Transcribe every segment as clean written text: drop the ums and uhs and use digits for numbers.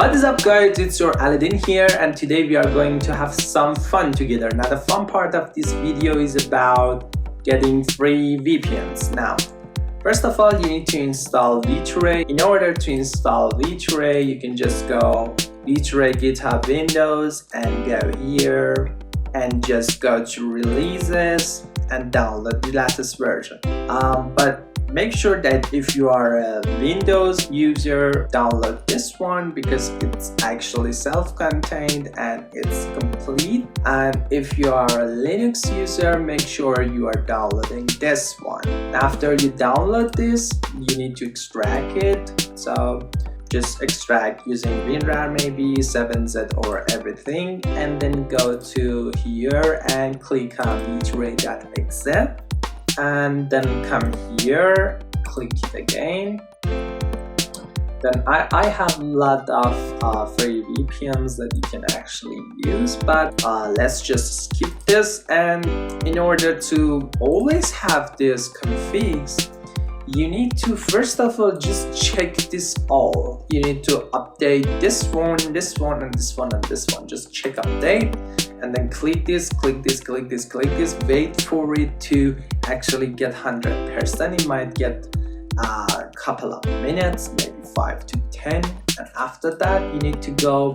What is up guys, it's your Aladdin here, and today we are going to have some fun together. Now the fun part of this video is about getting free VPNs. Now first of all, you need to install vTray. In order to install vTray, you can just go vTray GitHub Windows and go here and just go to releases and download the latest version. But make sure that if you are a Windows user, download this one because it's actually self-contained and it's complete. And if you are a Linux user, make sure you are downloading this one. After you download this, you need to extract it. So just extract using WinRAR, maybe 7Z or everything, and then go to here and click on vtray.exe. And then come here, click it again. Then I have a lot of free VPNs that you can actually use, but let's just skip this. And in order to always have this configs, you need to first of all just check this all. You need to update this one, this one, and this one, and this one. Just check update. And then click this, click this, click this, click this. Wait for it to actually get 100%. It might get a couple of minutes, maybe 5 to 10. And after that, you need to go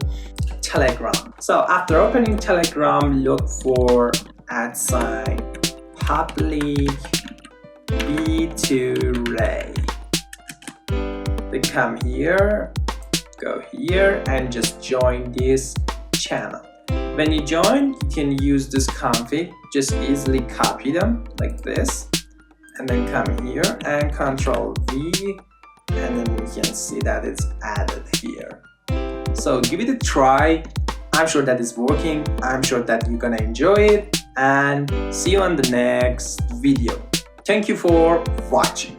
Telegram. So after opening Telegram, look for @public vtray. Then come here, go here, and just join this channel. When you join, you can use this config, just easily copy them like this, and then come here and Ctrl V, and then you can see that it's added here. So give it a try. I'm sure that it's working. I'm sure that you're gonna enjoy it, and see you on the next video. Thank you for watching.